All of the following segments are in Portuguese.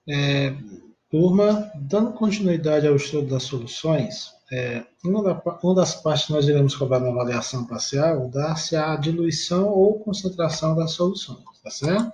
É, turma, dando continuidade ao estudo das soluções, uma das partes que nós iremos cobrar na avaliação parcial dá-se a diluição ou concentração das soluções, tá certo?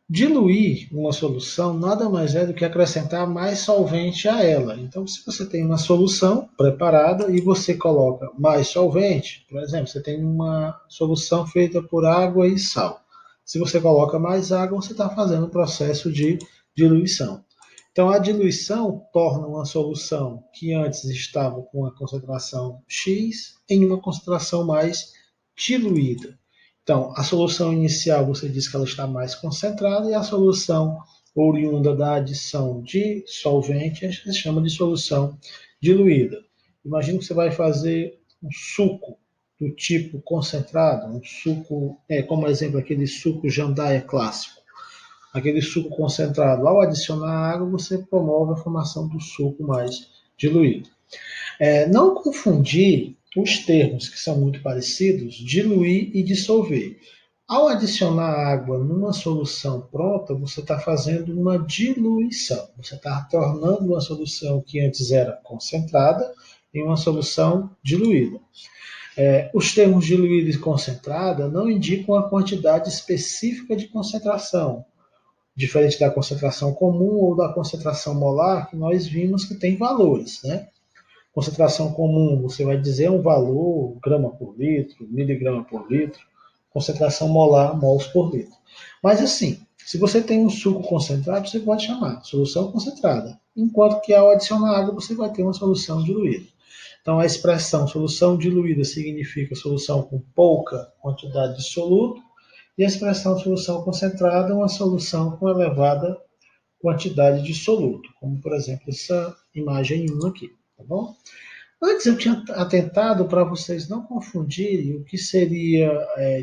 Diluir uma solução nada mais é do que acrescentar mais solvente a ela. Então, se você tem uma solução preparada e você coloca mais solvente, por exemplo, você tem uma solução feita por água e sal. Se você coloca mais água, você está fazendo o processo de diluição. Então, a diluição torna uma solução que antes estava com uma concentração X em uma concentração mais diluída. Então, a solução inicial você diz que ela está mais concentrada e a solução oriunda da adição de solvente a gente chama de solução diluída. Imagina que você vai fazer um suco do tipo concentrado, um suco, como exemplo, aquele suco jandaia clássico. Aquele suco concentrado, ao adicionar água, você promove a formação do suco mais diluído. Não confundir os termos que são muito parecidos, diluir e dissolver. Ao adicionar água numa solução pronta, você está fazendo uma diluição. Você está tornando uma solução que antes era concentrada em uma solução diluída. Os termos diluída e concentrada não indicam a quantidade específica de concentração, diferente da concentração comum ou da concentração molar, que nós vimos que tem valores, né? Concentração comum, você vai dizer um valor, grama por litro, miligrama por litro. Concentração molar, mols por litro. Mas assim, se você tem um suco concentrado, você pode chamar solução concentrada. Enquanto que ao adicionar água, você vai ter uma solução diluída. Então a expressão solução diluída significa solução com pouca quantidade de soluto, e a expressão solução concentrada é uma solução com elevada quantidade de soluto, como por exemplo essa imagem 1 aqui, tá bom? Antes eu tinha atentado para vocês não confundirem o que seria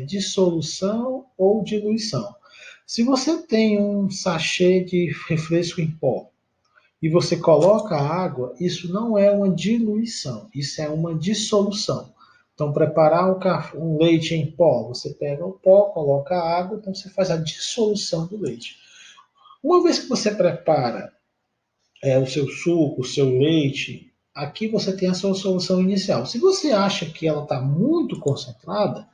dissolução ou diluição. Se você tem um sachê de refresco em pó e você coloca água, isso não é uma diluição, isso é uma dissolução. Então, preparar um leite em pó, você pega o pó, coloca a água, então você faz a dissolução do leite. Uma vez que você prepara o seu suco, o seu leite, aqui você tem a sua solução inicial. Se você acha que ela está muito concentrada,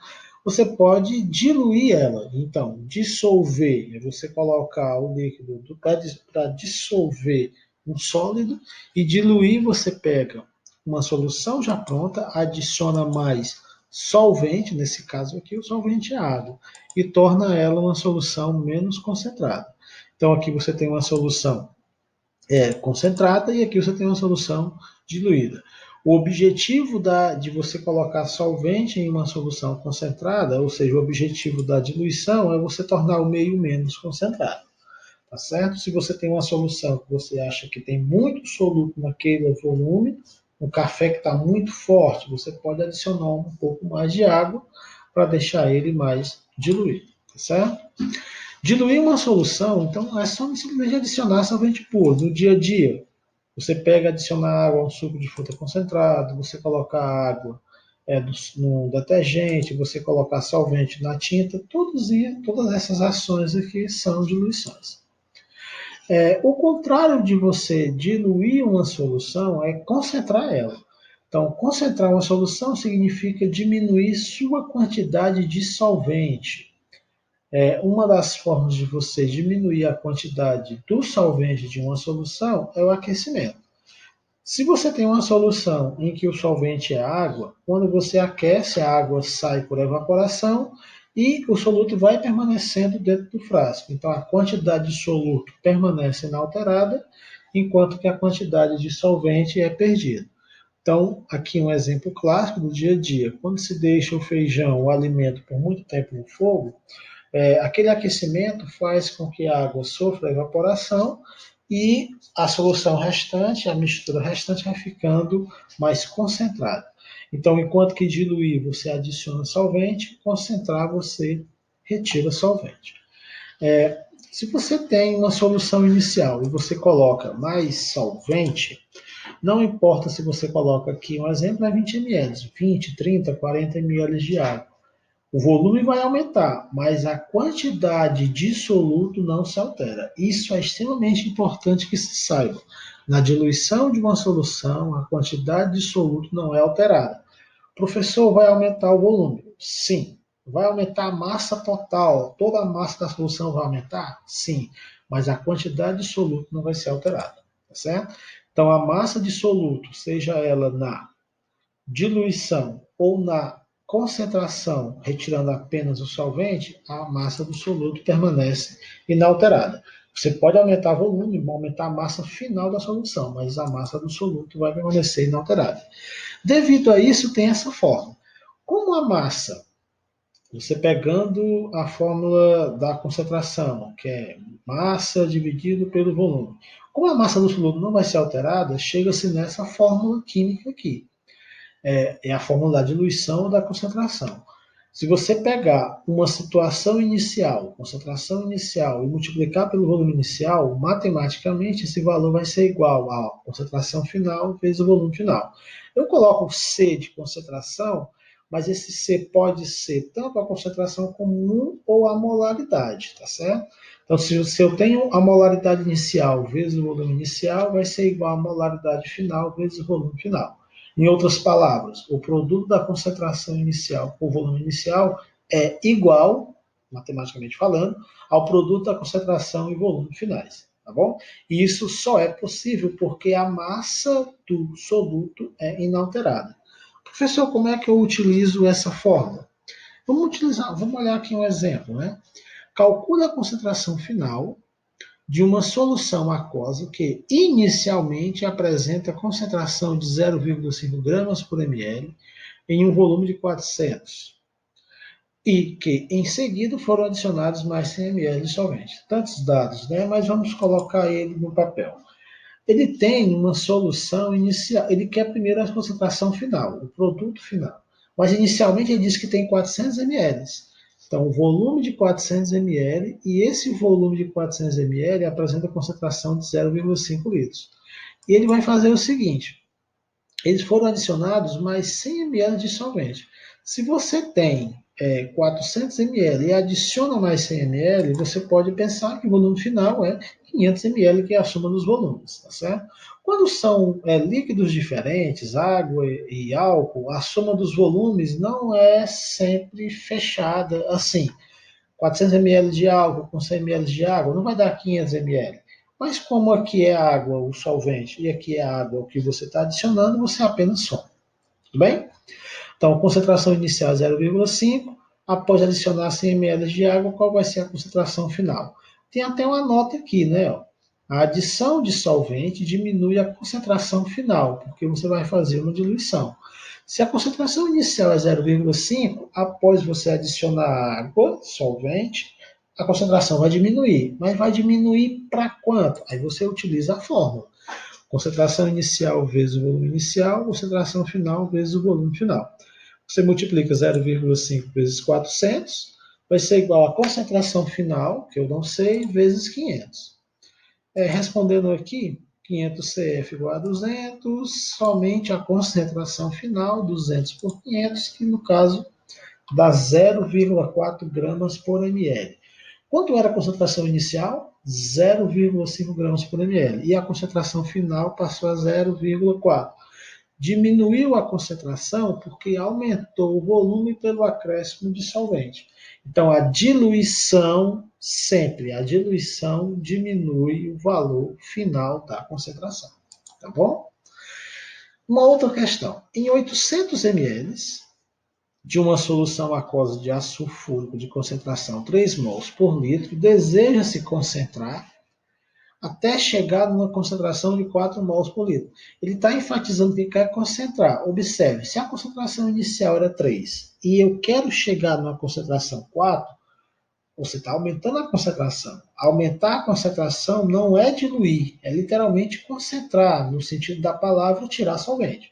você pode diluir ela. Então, dissolver, é você colocar o líquido para dissolver um sólido e diluir, você pega uma solução já pronta, adiciona mais solvente, nesse caso aqui o solvente é água, e torna ela uma solução menos concentrada. Então aqui você tem uma solução concentrada e aqui você tem uma solução diluída. O objetivo de você colocar solvente em uma solução concentrada, ou seja, o objetivo da diluição é você tornar o meio menos concentrado. Tá certo? Se você tem uma solução que você acha que tem muito soluto naquele volume, um café que está muito forte, você pode adicionar um pouco mais de água para deixar ele mais diluído. Tá certo? Diluir uma solução, então, é só simplesmente adicionar solvente puro no dia a dia. Você pega, adiciona água a um suco de fruta concentrado, você coloca água no detergente, você colocar solvente na tinta, todas essas ações aqui são diluições. O contrário de você diluir uma solução é concentrar ela. Então, concentrar uma solução significa diminuir sua quantidade de solvente. Uma das formas de você diminuir a quantidade do solvente de uma solução é o aquecimento. Se você tem uma solução em que o solvente é água, quando você aquece, a água sai por evaporação e o soluto vai permanecendo dentro do frasco. Então, a quantidade de soluto permanece inalterada, enquanto que a quantidade de solvente é perdida. Então, aqui um exemplo clássico do dia a dia. Quando se deixa o feijão, o alimento, por muito tempo no fogo, aquele aquecimento faz com que a água sofra evaporação e a solução restante, a mistura restante, vai ficando mais concentrada. Então, enquanto que diluir você adiciona solvente, concentrar você retira solvente. Se você tem uma solução inicial e você coloca mais solvente, não importa se você coloca aqui, um exemplo é 20 ml, 20, 30, 40 ml de água. O volume vai aumentar, mas a quantidade de soluto não se altera. Isso é extremamente importante que se saiba. Na diluição de uma solução, a quantidade de soluto não é alterada. Professor, vai aumentar o volume? Sim. Vai aumentar a massa total? Toda a massa da solução vai aumentar? Sim. Mas a quantidade de soluto não vai ser alterada, tá certo? Então, a massa de soluto, seja ela na diluição ou na concentração, retirando apenas o solvente, a massa do soluto permanece inalterada. Você pode aumentar o volume, aumentar a massa final da solução, mas a massa do soluto vai permanecer inalterada. Devido a isso, tem essa fórmula. Como a massa, você pegando a fórmula da concentração, que é massa dividido pelo volume. Como a massa do soluto não vai ser alterada, chega-se nessa fórmula química aqui. É a fórmula da diluição ou da concentração. Se você pegar uma situação inicial, concentração inicial, e multiplicar pelo volume inicial, matematicamente esse valor vai ser igual à concentração final vezes o volume final. Eu coloco C de concentração, mas esse C pode ser tanto a concentração comum ou a molaridade, tá certo? Então, se eu tenho a molaridade inicial vezes o volume inicial, vai ser igual à molaridade final vezes o volume final. Em outras palavras, o produto da concentração inicial com o volume inicial é igual, matematicamente falando, ao produto da concentração e volume finais, tá bom? E isso só é possível porque a massa do soluto é inalterada. Professor, como é que eu utilizo essa fórmula? Vamos olhar aqui um exemplo, né? Calcule a concentração final de uma solução aquosa que inicialmente apresenta concentração de 0,5 gramas por ml em um volume de 400 e que em seguida foram adicionados mais 100 ml de solvente. Tantos dados, né? Mas vamos colocar ele no papel. Ele tem uma solução inicial, ele quer primeiro a concentração final, o produto final. Mas inicialmente ele diz que tem 400 ml. Então, o volume de 400 ml e esse volume de 400 ml apresenta concentração de 0,5 litros. E ele vai fazer o seguinte: eles foram adicionados mais 100 ml de solvente. Se você tem 400 ml e adiciona mais 100 ml, você pode pensar que o volume final é 500 ml, que é a soma dos volumes, tá certo? Quando são líquidos diferentes, água e álcool, a soma dos volumes não é sempre fechada assim. 400 ml de álcool com 100 ml de água não vai dar 500 ml. Mas como aqui é água, o solvente, e aqui é água, o que você está adicionando, você apenas soma. Tudo bem? Então, a concentração inicial é 0,5. Após adicionar 100 ml de água, qual vai ser a concentração final? Tem até uma nota aqui, né? A adição de solvente diminui a concentração final, porque você vai fazer uma diluição. Se a concentração inicial é 0,5, após você adicionar água, solvente, a concentração vai diminuir. Mas vai diminuir para quanto? Aí você utiliza a fórmula. Concentração inicial vezes o volume inicial, concentração final vezes o volume final. Você multiplica 0,5 vezes 400, vai ser igual à concentração final, que eu não sei, vezes 500. Respondendo aqui, 500 CF igual a 200, somente a concentração final, 200 por 500, que no caso dá 0,4 gramas por ml. Quanto era a concentração inicial? 0,5 gramas por ml. E a concentração final passou a 0,4. Diminuiu a concentração porque aumentou o volume pelo acréscimo de solvente. Então, a diluição, sempre, a diluição diminui o valor final da concentração. Tá bom? Uma outra questão. Em 800 ml de uma solução aquosa de ácido sulfúrico de concentração 3 mols por litro, deseja-se concentrar até chegar numa concentração de 4 mols por litro. Ele está enfatizando que quer concentrar. Observe, se a concentração inicial era 3 e eu quero chegar numa concentração 4, você está aumentando a concentração. Aumentar a concentração não é diluir, é literalmente concentrar, no sentido da palavra, tirar solvente.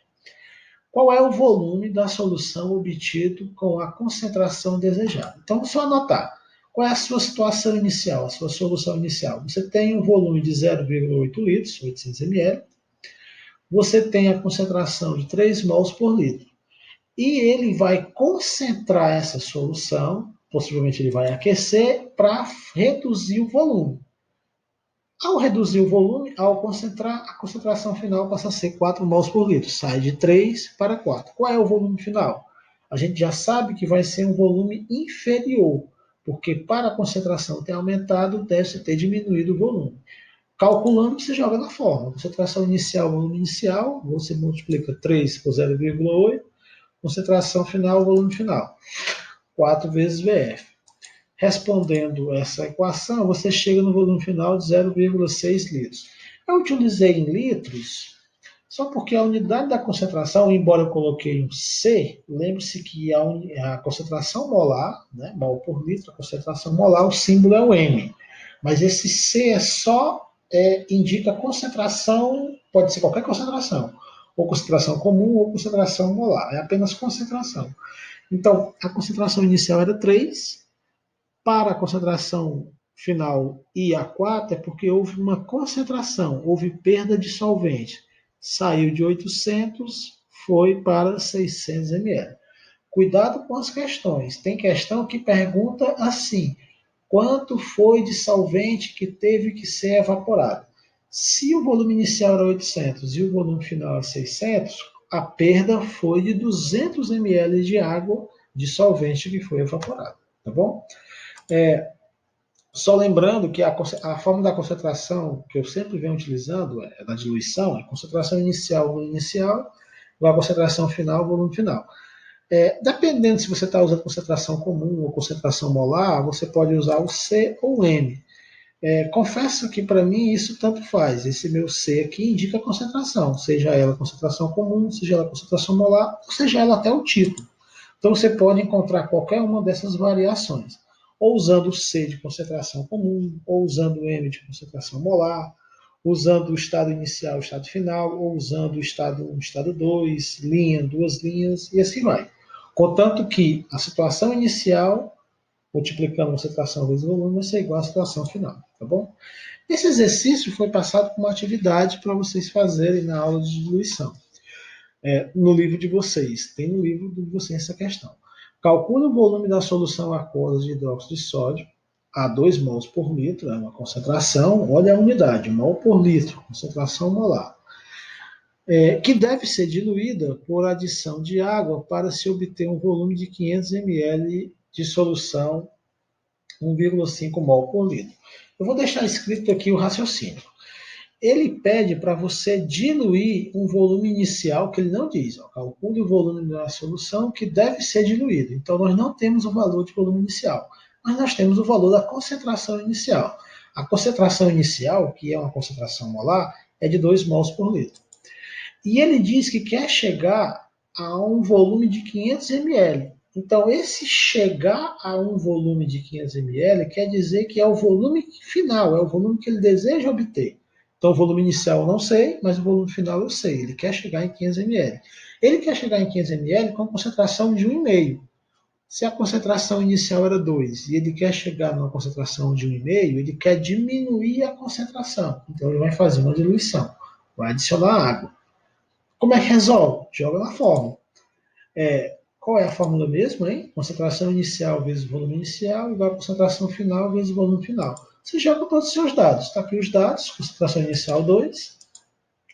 Qual é o volume da solução obtido com a concentração desejada? Então, se eu anotar, qual é a sua situação inicial, a sua solução inicial? Você tem um volume de 0,8 litros, 800 ml, você tem a concentração de 3 mols por litro. e ele vai concentrar essa solução, possivelmente ele vai aquecer para reduzir o volume. Ao reduzir o volume, ao concentrar, a concentração final passa a ser 4 mols por litro, sai de 3 para 4. Qual é o volume final? A gente já sabe que vai ser um volume inferior, porque para a concentração ter aumentado, deve ter diminuído o volume. Calculando, você joga na fórmula. Concentração inicial, volume inicial, você multiplica 3 por 0,8, concentração final, volume final. 4 vezes VF. Respondendo essa equação, você chega no volume final de 0,6 litros. Eu utilizei em litros só porque a unidade da concentração, embora eu coloquei um C, lembre-se que a concentração molar, né, mol por litro, a concentração molar, o símbolo é o M. Mas esse C é só, indica concentração, pode ser qualquer concentração, ou concentração comum ou concentração molar, é apenas concentração. Então, a concentração inicial era 3, para a concentração final IA4 é porque houve uma concentração, houve perda de solvente. Saiu de 800, foi para 600 ml. Cuidado com as questões. Tem questão que pergunta assim: quanto foi de solvente que teve que ser evaporado? Se o volume inicial era 800 e o volume final era 600, a perda foi de 200 ml de água de solvente que foi evaporado. Tá bom? Só lembrando que a forma da concentração que eu sempre venho utilizando é da diluição, é concentração inicial, volume inicial, igual a concentração final, volume final. Dependendo se você está usando concentração comum ou concentração molar, você pode usar o C ou o M. Confesso que para mim isso tanto faz. Esse meu C aqui indica a concentração, seja ela concentração comum, seja ela concentração molar, ou seja ela até o tipo. Então você pode encontrar qualquer uma dessas variações, ou usando o C de concentração comum, ou usando o M de concentração molar, usando o estado inicial, o estado final, ou usando o estado 1, estado 2, linha, duas linhas, e assim vai. Contanto que a situação inicial, multiplicando a concentração vezes o volume, vai ser igual à situação final, tá bom? Esse exercício foi passado como uma atividade para vocês fazerem na aula de diluição. No livro de vocês. Tem no livro de vocês essa questão. Calcule o volume da solução aquosa de hidróxido de sódio a 2 mols por litro, é uma concentração, olha a unidade, mol por litro, concentração molar, que deve ser diluída por adição de água para se obter um volume de 500 ml de solução 1,5 mol por litro. Eu vou deixar escrito aqui o raciocínio. Ele pede para você diluir um volume inicial, que ele não diz. Calcule o volume da solução que deve ser diluído. Então, nós não temos o valor de volume inicial, mas nós temos o valor da concentração inicial. A concentração inicial, que é uma concentração molar, é de 2 mols por litro. E ele diz que quer chegar a um volume de 500 ml. Então, esse chegar a um volume de 500 ml quer dizer que é o volume final, é o volume que ele deseja obter. Então, o volume inicial eu não sei, mas o volume final eu sei. Ele quer chegar em 500 ml. Ele quer chegar em 500 ml com a concentração de 1,5. Se a concentração inicial era 2 e ele quer chegar numa concentração de 1,5, ele quer diminuir a concentração. Então, ele vai fazer uma diluição, vai adicionar água. Como é que resolve? Joga na fórmula. Qual é a fórmula mesmo, hein? Concentração inicial vezes volume inicial igual a concentração final vezes volume final. Você joga todos os seus dados. Está aqui os dados, concentração inicial 2,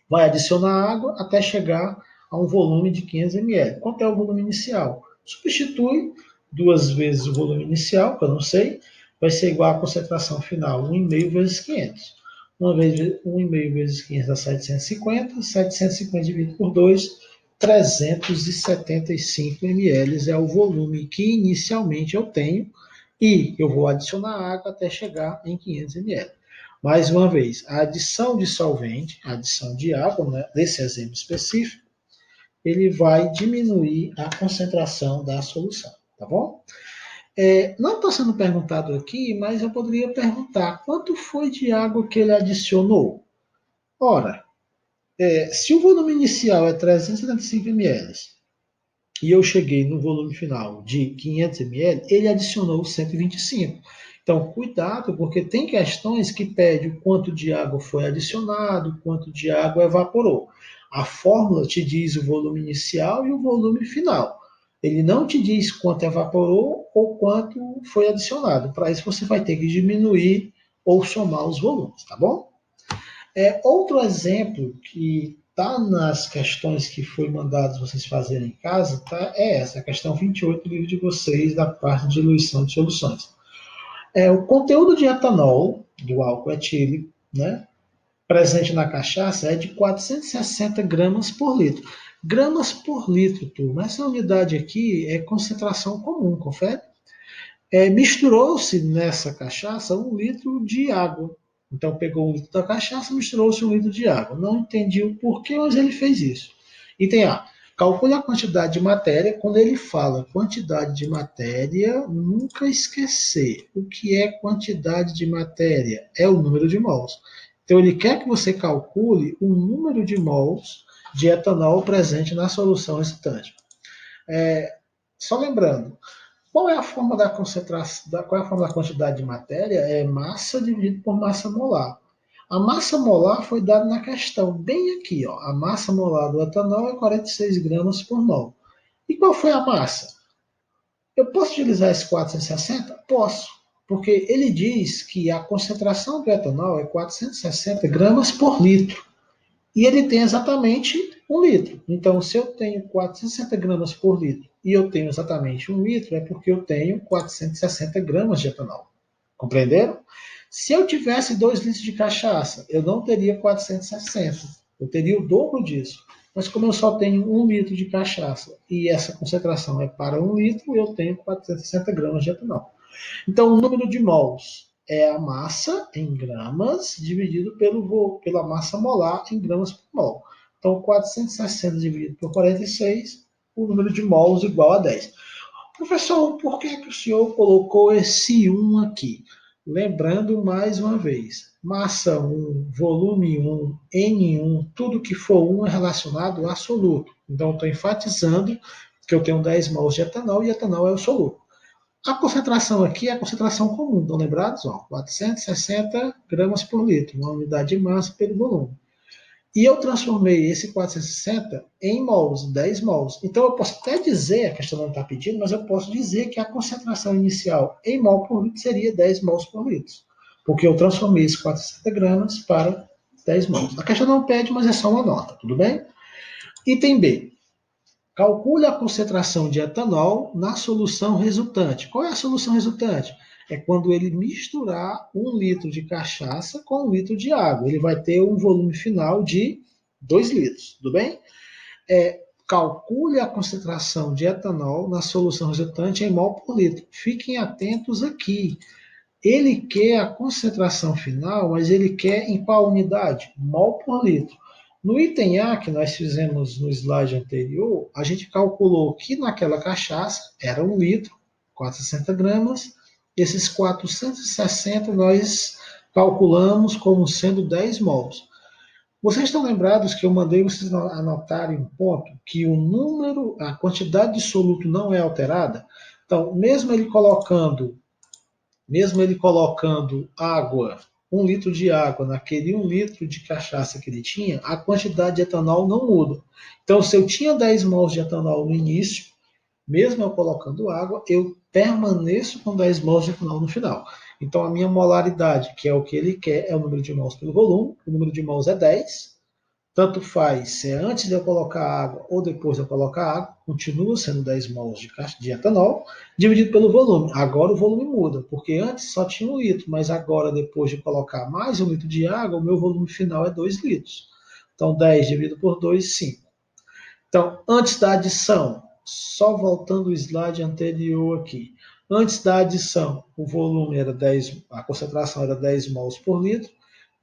vai adicionar água até chegar a um volume de 500 ml. Quanto é o volume inicial? Substitui 2 vezes o volume inicial, que eu não sei, vai ser igual à concentração final, 1,5 vezes 500. 1,5 vezes 500 dá 750, 750 dividido por 2, 375 ml é o volume que inicialmente eu tenho e eu vou adicionar água até chegar em 500 ml. Mais uma vez, a adição de solvente, a adição de água, né, desse exemplo específico, ele vai diminuir a concentração da solução, tá bom? Não está sendo perguntado aqui, mas eu poderia perguntar quanto foi de água que ele adicionou? Ora, se o volume inicial é 375 ml e eu cheguei no volume final de 500 ml, ele adicionou 125. Então, cuidado, porque tem questões que pedem o quanto de água foi adicionado, quanto de água evaporou. A fórmula te diz o volume inicial e o volume final. Ele não te diz quanto evaporou ou quanto foi adicionado. Para isso, você vai ter que diminuir ou somar os volumes, tá bom? Outro exemplo que está nas questões que foi mandado vocês fazerem em casa, tá? É essa, a questão 28 do livro de vocês, da parte de diluição de soluções. O conteúdo de etanol do álcool etílico, né, presente na cachaça é de 460 gramas por litro. Gramas por litro, turma. Essa unidade aqui é concentração comum, confere? Misturou-se nessa cachaça 1 litro de água. Então pegou 1 litro da cachaça, misturou-se 1 litro de água. Não entendi o porquê, mas ele fez isso. Item A. Calcule a quantidade de matéria. Quando ele fala quantidade de matéria, nunca esquecer. O que é quantidade de matéria? É o número de mols. Então ele quer que você calcule o número de mols de etanol presente na solução resultante. Só lembrando, qual é a forma da concentração, qual é a forma da quantidade de matéria? É massa dividido por massa molar. A massa molar foi dada na questão, bem aqui, ó. A massa molar do etanol é 46 gramas por mol. E qual foi a massa? Eu posso utilizar esse 460? Posso, porque ele diz que a concentração do etanol é 460 gramas por litro. E ele tem exatamente 1 litro. Então, se eu tenho 460 gramas por litro e eu tenho exatamente 1 litro, é porque eu tenho 460 gramas de etanol. Compreenderam? Se eu tivesse 2 litros de cachaça, eu não teria 460. Eu teria o dobro disso. Mas como eu só tenho 1 litro de cachaça e essa concentração é para 1 litro, eu tenho 460 gramas de etanol. Então, o número de mols é a massa em gramas dividido pela massa molar em gramas por mol. Então, 460 dividido por 46, o número de mols igual a 10. Professor, por que o senhor colocou esse 1 aqui? Lembrando mais uma vez, massa 1, volume 1, N1, tudo que for 1 é relacionado a soluto. Então, estou enfatizando que eu tenho 10 mols de etanol e etanol é o soluto. A concentração aqui é a concentração comum, estão lembrados? 460 gramas por litro, uma unidade de massa pelo volume. E eu transformei esse 460 em mols, 10 mols. Então eu posso até dizer, a questão não está pedindo, mas eu posso dizer que a concentração inicial em mol por litro seria 10 mols por litro. Porque eu transformei esses 460 gramas para 10 mols. A questão não pede, mas é só uma nota, tudo bem? Item B. Calcule a concentração de etanol na solução resultante. Qual é a solução resultante? É quando ele misturar 1 litro de cachaça com 1 litro de água. Ele vai ter um volume final de 2 litros, tudo bem? Calcule a concentração de etanol na solução resultante em mol por litro. Fiquem atentos aqui. Ele quer a concentração final, mas ele quer em qual unidade? Mol por litro. No item A, que nós fizemos no slide anterior, a gente calculou que naquela cachaça era 1 litro, 460 gramas. Esses 460 nós calculamos como sendo 10 mols. Vocês estão lembrados que eu mandei vocês anotarem um ponto, que o número, a quantidade de soluto não é alterada? Então, mesmo ele colocando água, 1 litro de água naquele 1 litro de cachaça que ele tinha, a quantidade de etanol não muda. Então, se eu tinha 10 mols de etanol no início, mesmo eu colocando água, eu permaneço com 10 mols de etanol no final. Então, a minha molaridade, que é o que ele quer, é o número de mols pelo volume. O número de mols é 10. Tanto faz se é antes de eu colocar água ou depois de eu colocar água, continua sendo 10 mols de etanol, dividido pelo volume. Agora o volume muda, porque antes só tinha 1 litro, mas agora, depois de colocar mais 1 litro de água, o meu volume final é 2 litros. Então, 10 dividido por 2, 5. Então, antes da adição, só voltando o slide anterior aqui. Antes da adição, o volume era 10, a concentração era 10 mols por litro.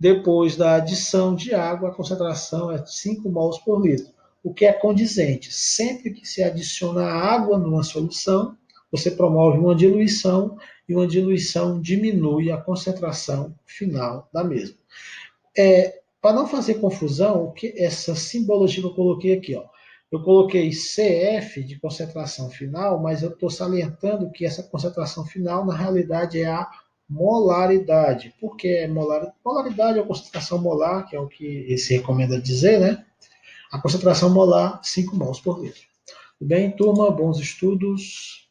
Depois da adição de água, a concentração é 5 mols por litro, o que é condizente. Sempre que se adiciona água numa solução, você promove uma diluição e uma diluição diminui a concentração final da mesma. Para não fazer confusão, o que essa simbologia que eu coloquei aqui, ó, eu coloquei CF de concentração final, mas eu estou salientando que essa concentração final, na realidade, é a molaridade. Por que molaridade é a concentração molar, que é o que se recomenda dizer, né? A concentração molar, 5 mols por litro. Tudo bem, turma? Bons estudos.